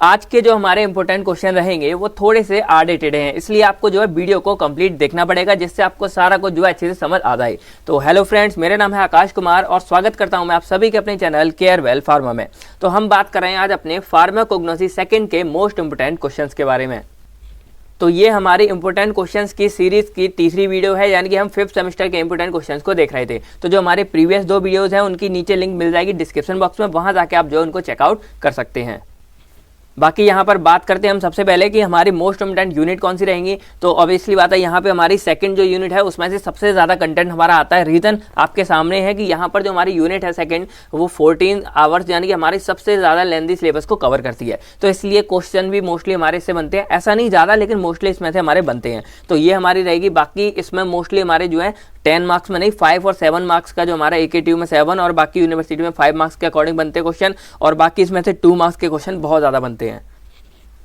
आज के जो हमारे इंपॉर्टेंट क्वेश्चन रहेंगे वो थोड़े से आउटडेटेड हैं, इसलिए आपको जो है वीडियो को कंप्लीट देखना पड़ेगा, जिससे आपको सारा कुछ जो है अच्छे से समझ आ जाए। तो हेलो फ्रेंड्स, मेरा नाम है आकाश कुमार और स्वागत करता हूं मैं आप सभी के अपने चैनल केयर वेल फार्मा में। तो हम बात कर रहे हैं आज अपने फार्माकोग्नोसी सेकंड के मोस्ट इंपोर्टेंट क्वेश्चंस के बारे में। तो ये हमारी इंपोर्टेंट क्वेश्चंस की सीरीज की तीसरी वीडियो है, यानी कि हम 5th सेमेस्टर के इंपोर्टेंट क्वेश्चंस को देख रहे थे। तो जो हमारे प्रीवियस 2 वीडियोस हैं उनकी नीचे लिंक मिल जाएगी डिस्क्रिप्शन बॉक्स में, वहां जाके आप जो उनको चेकआउट कर सकते हैं। बाकी यहाँ पर बात करते हैं हम सबसे पहले कि हमारी मोस्ट इंपोर्टेंट यूनिट कौन सी रहेंगी। तो ऑब्वियसली बात है, यहाँ पे हमारी सेकंड जो यूनिट है उसमें से सबसे ज़्यादा कंटेंट हमारा आता है। रीज़न आपके सामने है कि यहाँ पर जो हमारी यूनिट है सेकंड, वो 14 आवर्स यानी कि हमारी सबसे ज़्यादा लेंथी सिलेबस को कवर करती है। तो इसलिए क्वेश्चन भी मोस्टली हमारे इससे बनते हैं, ऐसा नहीं ज़्यादा लेकिन मोस्टली इसमें से हमारे बनते हैं। तो ये हमारी रहेगी। बाकी इसमें मोस्टली हमारे जो है 10 मार्क्स में नहीं, 5 और 7 मार्क्स का जो हमारा AKTU में 7 और बाकी यूनिवर्सिटी में 5 मार्क्स के अकॉर्डिंग बनते हैं क्वेश्चन, और बाकी इसमें से 2 मार्क्स के क्वेश्चन बहुत ज़्यादा बनते हैं।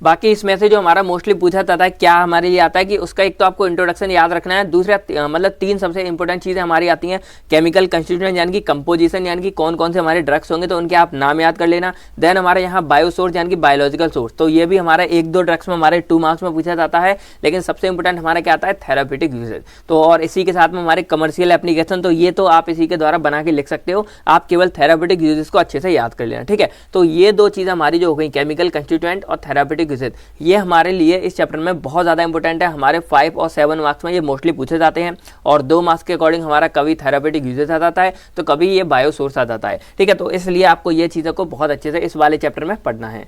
बाकी इसमें से जो हमारा मोस्टली पूछा जाता है क्या हमारे लिए आता है कि उसका एक तो आपको इंट्रोडक्शन याद रखना है, दूसरा मतलब 3 सबसे इंपॉर्टेंट चीज़ें हमारी आती हैं। केमिकल कंस्टिट्यूएंट यानी कि कंपोजिशन, यानी कि कौन कौन से हमारे ड्रग्स होंगे तो उनके आप नाम याद कर लेना। देन हमारे यहाँ बायो सोर्स यानी कि बायोलॉजिकल सोर्स, तो ये भी हमारा 1-2 ड्रग्स में हमारे 2 मार्क्स में पूछा जाता है। लेकिन सबसे इंपॉर्टेंट हमारा क्या आता है, थेराप्यूटिक यूजेज। तो और इसी के साथ में हमारे कमर्शियल एप्लीकेशन, तो ये तो आप इसी के द्वारा बना के लिख सकते हो, आप केवल थेराप्यूटिक यूजेज को अच्छे से याद कर लेना, ठीक है। तो ये 2 चीज़ें हमारी जो हो गई, केमिकल कंस्टिट्यूएंट और थेराप्यूटिक यूजेज, ये हमारे लिए इस चैप्टर में बहुत ज़्यादा इंपॉर्टेंट है। हमारे 5 और 7 मार्क्स में ये मोस्टली पूछे जाते हैं, और 2 मार्क्स के अकॉर्डिंग हमारा कभी थेराप्यूटिक यूजेज आ जाता है तो कभी ये बायो सोर्स आ जाता है, ठीक है। तो इसलिए आपको ये चीज़ों को बहुत अच्छे से इस वाले चैप्टर में पढ़ना है।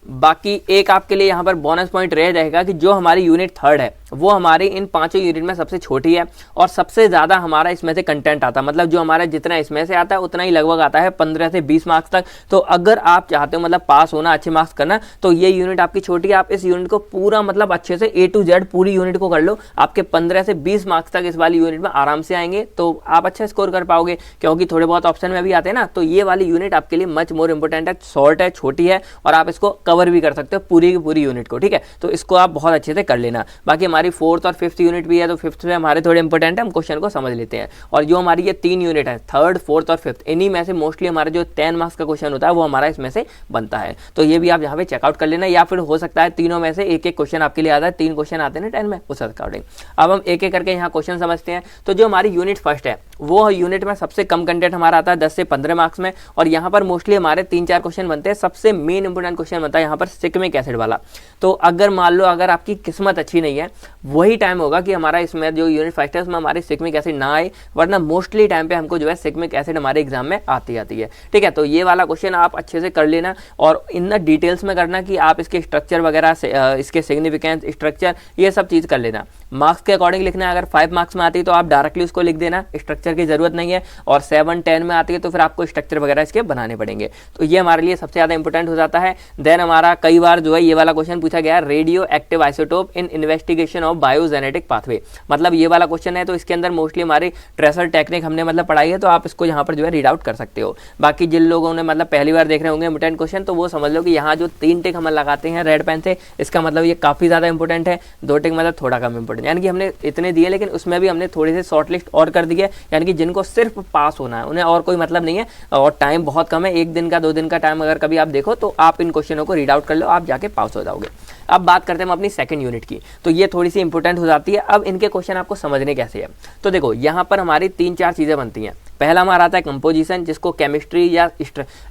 बाकी एक आपके लिए यहाँ पर बोनस पॉइंट रह जाएगा कि जो हमारी यूनिट 3rd है वो हमारी इन 5 यूनिट में सबसे छोटी है और सबसे ज़्यादा हमारा इसमें से कंटेंट आता है। मतलब जो हमारा जितना इसमें से आता है उतना ही लगभग आता है 15 से 20 मार्क्स तक। तो अगर आप चाहते हो मतलब पास होना, अच्छे मार्क्स करना, तो ये यूनिट आपकी छोटी है। आप इस यूनिट को पूरा मतलब अच्छे से A to Z पूरी यूनिट को कर लो, आपके 15 से 20 मार्क्स तक इस वाली यूनिट में आराम से आएंगे, तो आप अच्छा स्कोर कर पाओगे। क्योंकि थोड़े बहुत ऑप्शन में भी आते हैं ना, तो ये वाली यूनिट आपके लिए मच मोर इंपॉर्टेंट है, शॉर्ट है, छोटी है, और आप इसको कवर भी कर सकते हो पूरी की पूरी यूनिट को, ठीक है। तो इसको आप बहुत अच्छे से कर लेना। बाकी हमारी 4th और 5th यूनिट भी है, तो 5th में हमारे थोड़े इंपॉर्टेंट है, हम क्वेश्चन को समझ लेते हैं। और जो हमारी ये 3 यूनिट है, 3rd, 4th और 5th, इन्हीं में से मोस्टली हमारा जो 10 मार्क्स का क्वेश्चन होता है वो हमारा इसमें से बनता है। तो ये भी आप यहाँ पे चेकआउट कर लेना, या फिर हो सकता है तीनों में से एक क्वेश्चन आपके लिए आता है। 3 क्वेश्चन आते हैं ना 10 में, उस अकॉर्डिंग अब हम एक करके यहाँ क्वेश्चन समझते हैं। तो जो हमारी यूनिट 1st है वो यूनिट में सबसे कम कंटेंट हमारा आता है 10 से 15 मार्क्स में, और यहाँ पर मोस्टली हमारे 3-4 क्वेश्चन बनते हैं। सबसे मेन इंपोर्टेंट क्वेश्चन बनता है यहाँ पर सिकमिक एसिड वाला। तो अगर मान लो अगर आपकी किस्मत अच्छी नहीं है, वही टाइम होगा कि हमारा इसमें जो यूनिट 1st है उसमें हमारी सिकमिक एसिड ना आए, वरना मोस्टली टाइम पे हमको जो है सिकमिक एसिड हमारे एग्जाम में आती है, ठीक है। तो ये वाला क्वेश्चन आप अच्छे से कर लेना, और इन डिटेल्स में करना कि आप इसके स्ट्रक्चर वगैरह, इसके सिग्निफिकेंस, स्ट्रक्चर, ये सब चीज़ कर लेना। मार्क्स के अकॉर्डिंग लिखना है। अगर 5 मार्क्स में आती है तो आप डायरेक्टली उसको लिख देना, स्ट्रक्चर की जरूरत नहीं है, और 7-10 में आती है तो फिर आपको स्ट्रक्चर वगैरह इसके बनाने पड़ेंगे। तो ये हमारे लिए सबसे ज़्यादा इंपॉर्टेंट हो जाता है। देन हमारा कई बार जो है ये वाला क्वेश्चन पूछा गया है, radio active isotope in investigation of biogenetic pathway. मतलब ये वाला क्वेश्चन है, तो इसके अंदर मोस्टली हमारी ट्रेसर टेक्निक हमने मतलब पढ़ाई है, तो आप इसको यहाँ पर जो है रीड आउट कर सकते हो। बाकी जिन लोगों ने मतलब पहली बार देख रहे होंगे इंपॉर्टेंट क्वेश्चन, तो वो समझ लो कि यहाँ जो 3 टिक हम लगाते हैं रेड पेन से, इसका मतलब ये काफ़ी ज़्यादा इंपॉर्टेंट है। 2 टिक मतलब थोड़ा कम इंपॉर्टेंट, यानी कि हमने इतने दिए लेकिन उसमें भी हमने थोड़ी सी शॉर्ट लिस्ट और कर दी है, यानी कि जिनको सिर्फ पास होना है उन्हें और कोई मतलब नहीं है, और टाइम बहुत कम है, 1 दिन का 2 दिन का टाइम अगर कभी आप देखो तो आप इन क्वेश्चनों को रीड आउट कर लो, आप जाके पास हो जाओगे। अब बात करते हैं हम अपनी सेकंड यूनिट की, तो ये थोड़ी सी इंपॉर्टेंट हो जाती है। अब इनके क्वेश्चन आपको समझने कैसे है, तो देखो यहाँ पर हमारी 3-4 चीज़ें बनती हैं। पहला हमारा आता है कंपोजिशन, जिसको केमिस्ट्री या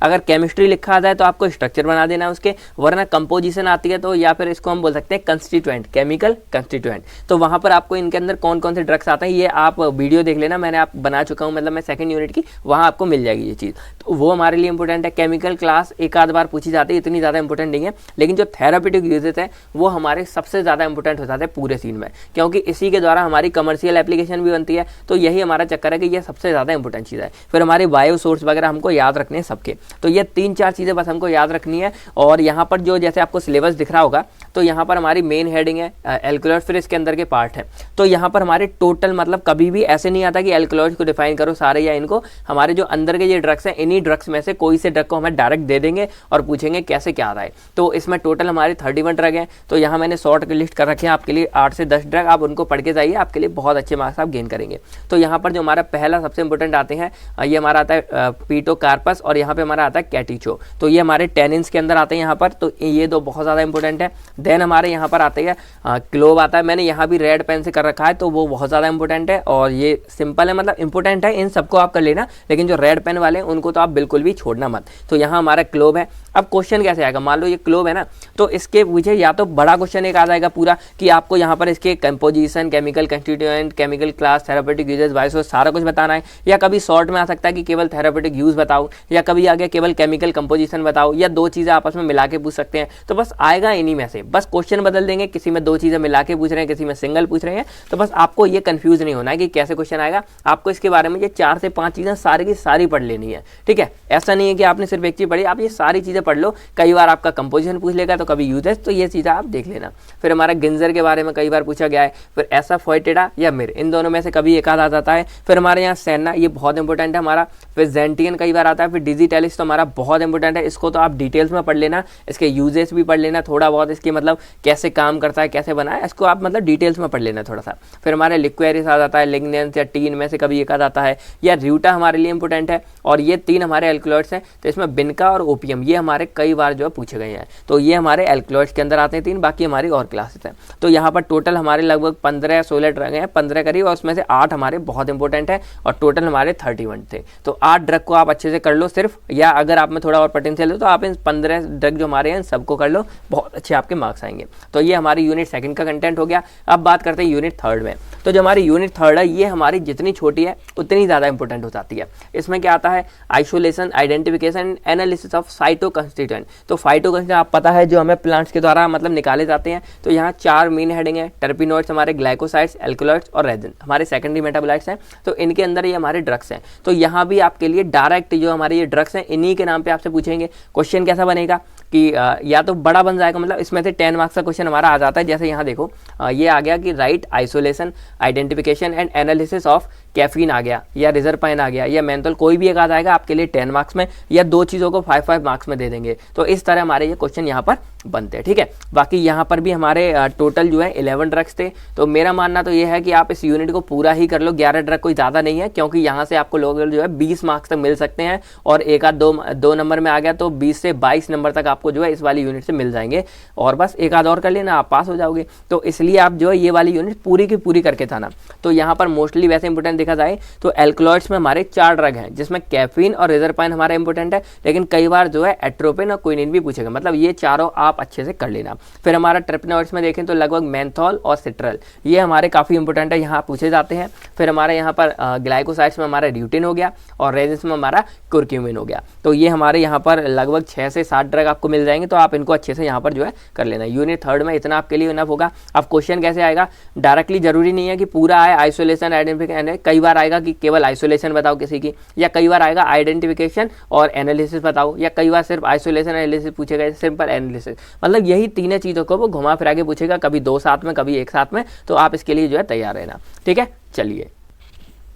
अगर केमिस्ट्री लिखा आता है तो आपको स्ट्रक्चर बना देना है उसके, वरना कंपोजिशन आती है तो या फिर इसको हम बोल सकते हैं कंस्टिट्यूएंट, केमिकल कंस्टिट्यूएंट। तो वहाँ पर आपको इनके अंदर कौन कौन से ड्रग्स आते हैं ये आप वीडियो देख लेना, मैंने आप बना चुका हूँ, मतलब मैं सेकंड यूनिट की, वहाँ आपको मिल जाएगी ये चीज़। तो वो हमारे लिए इंपॉर्टेंट है। केमिकल क्लास एक आध बार पूछी जाती है, इतनी ज़्यादा इंपॉर्टेंट नहीं है, लेकिन जो थेराप्यूटिक यूजेस है वो हमारे सबसे ज़्यादा इंपॉर्टेंट हो जाते हैं पूरे सीन में, क्योंकि इसी के द्वारा हमारी कमर्शियल एप्लीकेशन भी बनती है। तो यही हमारा चक्कर है कि ये सबसे ज़्यादा इंपॉर्टेंट चीज़ है। फिर हमारे बायो सोर्स वगैरह हमको याद रखने हैं सबके, तो ये 3-4 चीज़ें बस हमको याद रखनी है। और यहाँ पर जो जैसे आपको सिलेबस दिख रहा होगा, तो यहाँ पर हमारी मेन हेडिंग है एल्कलॉइड, फिर इसके अंदर के पार्ट है। तो यहाँ पर हमारे टोटल मतलब कभी भी ऐसे नहीं आता कि एल्कलॉइड को डिफाइन करो सारे या इनको, हमारे जो अंदर के ये ड्रग्स हैं इन्हीं ड्रग्स में से कोई से ड्रग को हमें डायरेक्ट दे देंगे और पूछेंगे कैसे क्या आ रहा है। तो इसमें टोटल हमारे 31 ड्रग हैं, तो यहाँ मैंने शॉर्ट लिस्ट कर रखे हैं आपके लिए 8 से 10 ड्रग, आप उनको पढ़ के जाइए, आपके लिए बहुत अच्छे मार्क्स आप गेन करेंगे। तो यहाँ पर जो हमारा पहला सबसे इंपॉर्टेंट आते हैं, ये हमारा आता है पीटोकार्पस और यहाँ पे हमारा आता है कैटिचो। तो ये हमारे टेनिन्स के अंदर आते हैं यहाँ पर, तो ये दो बहुत ज़्यादा इंपॉर्टेंट है। देन हमारे यहाँ पर आते हैं क्लोव आता है, मैंने यहाँ भी रेड पेन से कर रखा है, तो वो बहुत ज़्यादा इंपॉर्टेंट है और ये सिंपल है, मतलब इंपॉर्टेंट है, इन सबको आप कर लेना, लेकिन जो रेड पेन वाले हैं उनको तो आप बिल्कुल भी छोड़ना मत। तो यहाँ हमारा क्लोव है। अब क्वेश्चन कैसे आएगा, मान लो ये क्लोव है ना, तो इसके पीछे या तो बड़ा क्वेश्चन एक आ जाएगा पूरा कि आपको यहाँ पर इसके composition, chemical constituent, chemical class, therapeutic uses, biosource सारा कुछ बताना है, या कभी शॉर्ट में आ सकता है कि केवल थेरापेटिक यूज बताओ, या कभी आ गया केवल केमिकल कंपोजिशन बताओ, या दो चीज़ें आपस में मिला के पूछ सकते हैं। तो बस आएगा इन्हीं में से, बस क्वेश्चन बदल देंगे, किसी में दो चीज़ें मिला के पूछ रहे हैं, किसी में सिंगल पूछ रहे हैं। तो बस आपको ये कंफ्यूज नहीं होना है कि कैसे क्वेश्चन आएगा, आपको इसके बारे में ये 4 से 5 चीज़ें सारी की सारी पढ़ लेनी है, ठीक है। ऐसा नहीं है कि आपने सिर्फ एक चीज़ पढ़ी, आप ये सारी चीज़ें पढ़ लो। कई बार आपका कंपोजिशन पूछ लेगा, तो कभी यूजेस, तो ये चीज़ें आप देख लेना। फिर हमारा गिंजर के बारे में कई बार पूछा गया है, फिर ऐसा फोइटेडा या मिर, इन दोनों में से कभी एक आध आ जाता है। फिर हमारे यहाँ सेना, ये बहुत इंपॉर्टेंट है हमारा। फिर जेंटियन कई बार आता है। फिर डिजिटैलिस तो हमारा बहुत इंपॉर्टेंट है, इसको तो आप डिटेल्स में पढ़ लेना, इसके यूजेस भी पढ़ लेना थोड़ा बहुत, इसके मतलब कैसे काम करता है, कैसे बना है, इसको आप मतलब डिटेल्स में पढ़ लेना थोड़ा सा। फिर हमारे लिक्वेरिस आ जाता है, लिग्नेंस या टीन में से कभी एक आध आता है, या र्यूटा हमारे लिए इंपॉर्टेंट है। और ये 3 हमारे एल्कलॉइड्स हैं, तो इसमें बिनका और ओपियम ये हमारे कई बार जो है पूछे गए हैं। तो ये हमारे एल्कलॉइड्स के अंदर आते हैं 3, बाकी हमारी और क्लासेस हैं। तो यहाँ पर टोटल हमारे लगभग 15-16 ड्रग हैं, 15 करीब, और उसमें से 8 हमारे बहुत इंपॉर्टेंट है और टोटल हमारे 31 थे। तो 8 ड्रग को आप अच्छे से कर लो सिर्फ, या अगर आप में थोड़ा और पोटेंशियल हो तो आप इन 15 ड्रग जो हमारे हैं सबको कर लो, बहुत अच्छे आपके मार्क्स आएंगे। तो ये हमारी यूनिट 2 का कंटेंट हो गया। अब बात करते हैं यूनिट 3 में। तो जो हमारी यूनिट 3 है, ये हमारी जितनी छोटी है उतनी ज़्यादा इंपॉर्टेंट हो जाती है। इसमें क्या आता है, आइसोलेशन, आइडेंटिफिकेशन, एनालिसिस ऑफ फाइटोकंस्टिट्यूएंट। तो फाइटोकंस्टिट्यूएंट आप पता है जो हमें प्लांट्स के द्वारा मतलब निकाले जाते हैं। तो यहाँ 4 मेन हेडिंग है, टर्पिनोइड्स हमारे, ग्लाइकोसाइड्स, एल्कलॉइड्स और रेजिन हमारे सेकेंडरी मेटाबोलाइट्स हैं। तो इनके अंदर ये हमारे ड्रग्स हैं। तो यहाँ भी आपके लिए डायरेक्ट जो हमारे ये ड्रग्स हैं इन्हीं के नाम पे आपसे पूछेंगे। क्वेश्चन कैसा बनेगा कि या तो बड़ा बन जाएगा, मतलब इसमें से 10 मार्क्स का क्वेश्चन हमारा आ जाता है। जैसे यहाँ देखो ये आ गया कि right isolation, identification and analysis of caffeine आ गया, या रिजरपाइन आ गया, या मेंथोल, कोई भी एक आ जाएगा आपके लिए 10 मार्क्स में, या 2 चीज़ों को 5-5 मार्क्स में दे देंगे। तो इस तरह हमारे ये क्वेश्चन यहाँ पर बनते हैं, ठीक है। बाकी यहाँ पर भी हमारे टोटल जो है 11 ड्रग्स थे। तो मेरा मानना तो ये है कि आप इस यूनिट को पूरा ही कर लो, 11 ड्रग कोई ज़्यादा नहीं है, क्योंकि यहाँ से आपको लोग जो है 20 मार्क्स तक मिल सकते हैं, और एक आध दो नंबर में आ गया तो 20 से 22 नंबर तक आपको जो है इस वाली यूनिट से मिल जाएंगे, और बस एक आध और कर लेना आप पास हो जाओगे। तो इसलिए आप जो है ये वाली यूनिट पूरी की पूरी करके जाना। तो यहाँ पर मोस्टली वैसे इंपॉर्टेंट देखा जाए तो एल्कलॉइड्स में हमारे 4 ड्रग हैं, जिसमें कैफीन और रिजरपाइन हमारा इंपॉर्टेंट है, लेकिन कई बार जो है एट्रोपिन और क्विनिन भी पूछेगा, मतलब ये चारों आप अच्छे से कर लेना। फिर हमारा टर्पिनोइड्स में देखें तो लगभग मेंथॉल और सिट्रल ये हमारे काफ़ी इंपॉर्टेंट है, यहाँ पूछे जाते हैं। फिर हमारे यहाँ पर ग्लाइकोसाइड्स में हमारा ड्यूटिन हो गया, और रेजिन्स में हमारा कुर्क्यूमिन हो गया। तो ये हमारे यहाँ पर लगभग 6 से 7 ड्रग आपको मिल जाएंगे, तो आप इनको अच्छे से यहाँ पर जो है कर लेना। यूनिट 3 में इतना आपके लिए इनफ होगा। अब क्वेश्चन कैसे आएगा, डायरेक्टली जरूरी नहीं है कि पूरा आए, आइसोलेशन, आइडेंटिफिकेशन, कई बार आएगा कि केवल आइसोलेशन बताओ किसी की, या कई बार आएगा आइडेंटिफिकेशन और एनालिसिस बताओ, या कई बार सिर्फ आइसोलेशन एनालिसिस पूछेगा, सिंपल एनालिसिस, मतलब यही 3 चीज़ों को वो घुमा फिरा के पूछेगा, कभी 2 साथ में, कभी एक साथ में। तो आप इसके लिए जो है तैयार रहना, ठीक है। चलिए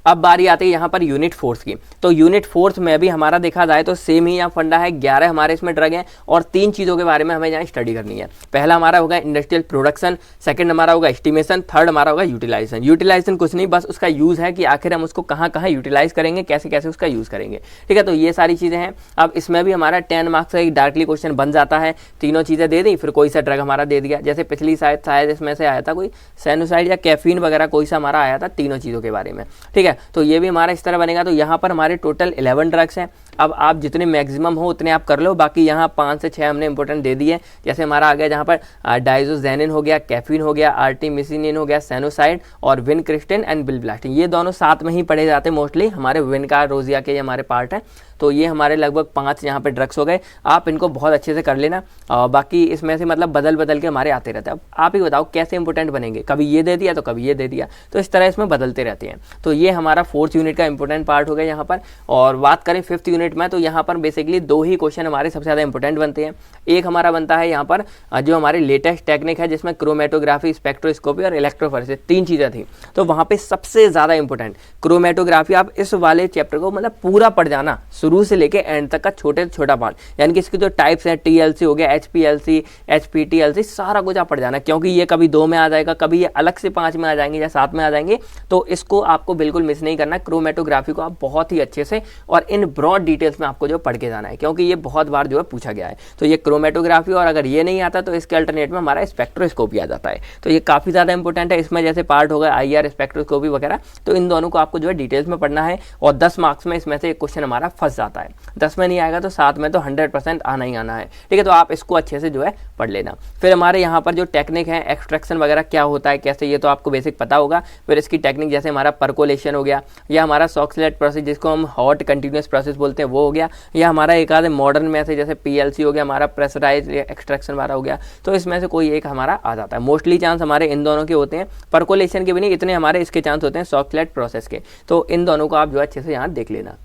अब बारी आती है यहाँ पर यूनिट 4 की। तो यूनिट 4 में भी हमारा देखा जाए तो सेम ही यहाँ फंडा है, 11 हमारे इसमें ड्रग हैं, और 3 चीज़ों के बारे में हमें यहाँ स्टडी करनी है। पहला हमारा होगा इंडस्ट्रियल प्रोडक्शन, सेकंड हमारा होगा एस्टिमेशन, थर्ड हमारा होगा यूटिलाइजेशन। यूटिलाइजेशन कुछ नहीं, बस उसका यूज़ है कि आखिर हम उसको कहाँ कहाँ यूटिलाइज करेंगे, कैसे कैसे उसका यूज़ करेंगे, ठीक है। तो ये सारी चीज़ें हैं। अब इसमें भी हमारा 10 मार्क्स का एक डायरेक्टली क्वेश्चन बन जाता है, तीनों चीज़ें दे दी, फिर कोई सा ड्रग हमारा दे दिया। जैसे पिछली शायद इसमें से आया था कोई साइनोसाइड या कैफीन वगैरह, कोई सा हमारा आया था तीनों चीज़ों के बारे में, ठीक है। तो ये भी हमारा इस तरह बनेगा। तो यहाँ पर हमारे टोटल 11 ड्रग्स हैं। अब आप जितने मैक्सिमम हो उतने आप कर लो, बाकी यहाँ 5 से 6 हमने इंपॉर्टेंट दे दिए। जैसे हमारा आ गया जहाँ पर डाइजोजेनिन हो गया, कैफीन हो गया, आर्टिमिसिनिन हो गया, सेनोसाइड और विनक्रिस्टिन एंड बिलब्लास्टिन, ये दोनों साथ में ही पढ़े जाते हैं मोस्टली, हमारे विनका रोजिया के हमारे पार्ट है। तो ये हमारे लगभग 5 यहाँ पे ड्रग्स हो गए। आप इनको बहुत अच्छे से कर लेना, बाकी इसमें से मतलब बदल बदल के हमारे आते रहते हैं। अब आप ही बताओ कैसे इंपॉर्टेंट बनेंगे, कभी ये दे दिया तो कभी ये दे दिया, तो इस तरह इसमें बदलते रहते हैं। तो ये हमारा 4th यूनिट का इंपॉर्टेंट पार्ट हो गया यहाँ पर। और बात करें 5th यूनिट यूनिट में, तो यहाँ पर बेसिकली 2 ही क्वेश्चन हमारे सबसे ज़्यादा इंपॉर्टेंट बनते हैं। एक हमारा बनता है यहाँ पर जो हमारी लेटेस्ट टेक्निक है जिसमें क्रोमेटोग्राफी, स्पेक्ट्रोस्कोपी और इलेक्ट्रोफोरेसिस 3 चीज़ें थी, तो वहाँ पे सबसे ज़्यादा इंपॉर्टेंट क्रोमेटोग्राफी। आप इस वाले चैप्टर को मतलब पूरा पढ़ जाना, शुरू से लेके एंड तक का छोटे से छोटा पार्ट, यानी कि इसके जो टाइप्स हैं, TLC हो गया, HPLC, HPTLC, सारा कुछ आप पढ़ जाना, क्योंकि ये कभी 2 में आ जाएगा, कभी ये अलग से 5 में आ जाएंगे या 7 में आ जाएंगे, तो इसको आपको बिल्कुल मिस नहीं करना। क्रोमेटोग्राफी को आप बहुत ही अच्छे से और इन ब्रॉड डिटेल्स में आपको जो पढ़ के जाना है, क्योंकि ये बहुत बार जो है पूछा गया है। तो ये क्रोमेटोग्राफी, और अगर ये नहीं आता तो इसके अल्टरनेट में हमारा स्पेक्ट्रोस्कोपी आ जाता है, तो ये काफ़ी ज़्यादा इंपॉर्टेंट है। इसमें जैसे पार्ट होगा IR, स्पेक्ट्रोस्कोपी वगैरह, तो इन दोनों को आपको जो है डिटेल्स में पढ़ना है, और 10 मार्क्स में इसमें से एक क्वेश्चन हमारा फंस जाता है। 10 में नहीं आएगा तो 7 में तो 100% आना ही आना है, ठीक है। तो आप इसको अच्छे से जो है पढ़ लेना। फिर हमारे यहाँ पर जो टेक्निक है, एक्सट्रैक्शन वगैरह क्या होता है, कैसे, ये तो आपको बेसिक पता होगा। फिर इसकी टेक्निक जैसे हमारा परकोलेशन हो गया, या हमारा सॉक्सलेट प्रोसेस जिसको हम हॉट कंटिन्यूस प्रोसेस बोलते हैं वो हो गया, या हमारा एक आधे मॉडर्न में से जैसे PLC हो गया, हमारा प्रेशराइज एक्सट्रैक्शन वाला हो गया, तो इसमें से कोई एक हमारा आ जाता है। मोस्टली चांस हमारे इन दोनों के होते हैं, परकोलेशन के भी नहीं, इतने हमारे इसके चांस होते हैं सॉक्सलेट प्रोसेस के। तो इन दोनों को आप जो अच्छे से यहाँ देख लेना।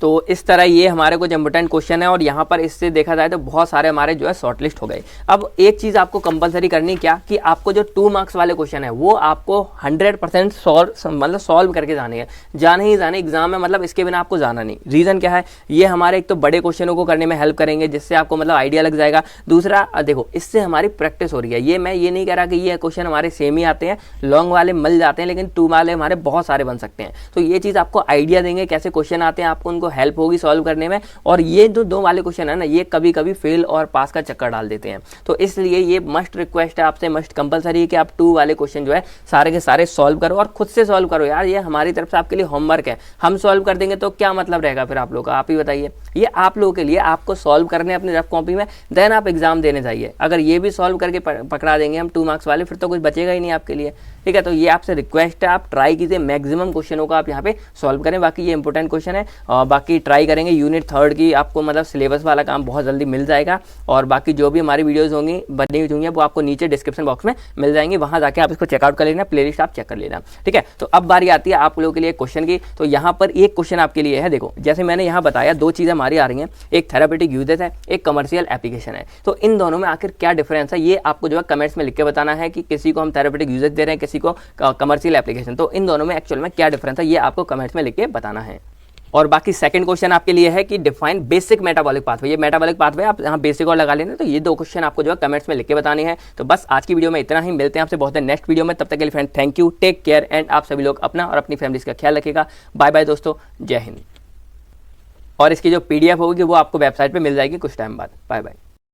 तो इस तरह ये हमारे कुछ इंपॉर्टेंट क्वेश्चन है, और यहाँ पर इससे देखा जाए तो बहुत सारे हमारे जो है शॉर्टलिस्ट हो गए। अब एक चीज़ आपको कंपलसरी करनी क्या, कि आपको जो 2 मार्क्स वाले क्वेश्चन है वो आपको 100% सॉल्व करके जाने हैं, जाने ही जाने एग्जाम में, मतलब इसके बिना आपको जाना नहीं। रीज़न क्या है, ये हमारे एक तो बड़े क्वेश्चनों को करने में हेल्प करेंगे, जिससे आपको मतलब आइडिया लग जाएगा। दूसरा देखो, इससे हमारी प्रैक्टिस हो रही है। ये मैं ये नहीं कह रहा कि ये क्वेश्चन हमारे सेम ही आते हैं, लॉन्ग वाले मिल जाते हैं, लेकिन 2 वाले हमारे बहुत सारे बन सकते हैं। तो ये चीज़ आपको आइडिया देंगे कैसे क्वेश्चन आते हैं, आपको उनको हेल्प होगी सॉल्व करने में। और ये जो 2 वाले क्वेश्चन है ना, ये कभी कभी फेल और पास का चक्कर डाल देते हैं, तो इसलिए ये मस्ट रिक्वेस्ट है आपसे, मस्ट कंपलसरी है कि आप 2 वाले क्वेश्चन जो है सारे के सारे सॉल्व करो, और खुद से सॉल्व करो यार। ये हमारी तरफ से आपके लिए होमवर्क है, हम सॉल्व कर देंगे तो क्या मतलब रहेगा फिर आप लोग का, आप ही बताइए। ये आप लोगों के लिए, आपको सॉल्व करने अपनी रफ कॉपी में, देन आप एग्जाम देने जाइए। अगर ये भी सॉल्व करके पकड़ा देंगे हम 2 मार्क्स वाले, फिर तो कुछ बचेगा ही नहीं आपके लिए, ठीक है। तो ये आपसे रिक्वेस्ट है, आप ट्राई कीजिए मैक्सिमम क्वेश्चनों को आप यहाँ पे सॉल्व करें। बाकी ये इंपॉर्टेंट क्वेश्चन है, और बाकी ट्राई करेंगे। यूनिट 3 की आपको मतलब सिलेबस वाला काम बहुत जल्दी मिल जाएगा, और बाकी जो भी हमारी वीडियोस होंगी बनी हुई हैं वो आपको नीचे डिस्क्रिप्शन बॉक्स में मिल जाएंगी, वहाँ जाके आप इसको चेकआउट कर लेना, प्लेलिस्ट आप चेक कर लेना, ठीक है। तो अब बारी आती है आप लोगों के लिए क्वेश्चन की। तो यहाँ पर एक क्वेश्चन आपके लिए है, देखो जैसे मैंने यहाँ बताया 2 चीज़ें हमारी आ रही हैं, एक थेरापेटिक यूजेस है, एक कमर्शियल एप्लीकेशन है। तो इन दोनों में आखिर क्या डिफरेंस है, ये आपको जो है कमेंट्स में लिख के बताना है, कि किसी को हम थेरापेटिक यूजेस दे रहे हैं, किसी को कमर्शियल एप्लीकेशन। तो इन दोनों में एक्चुअल में क्या डिफरेंस है, ये आपको कमेंट्स में लिख के बताना है। और बाकी सेकंड क्वेश्चन आपके लिए है कि डिफाइन बेसिक मेटाबॉलिक पाथवे। ये मेटाबॉलिक पाथवे आप यहाँ बेसिक और लगा लेना, तो ये 2 क्वेश्चन आपको जो है कमेंट्स में लिख के बताने हैं। तो बस आज की वीडियो में इतना ही, मिलते हैं आपसे बहुत है नेक्स्ट वीडियो में। तब तक के लिए friend thank you, take care, and आप सभी लोग अपना और अपनी फैमिलीज का ख्याल रखिएगा। बाय बाय दोस्तों, जय हिंद। और इसकी जो PDF होगी वो आपको वेबसाइट पर मिल जाएगी कुछ टाइम बाद। Bye bye.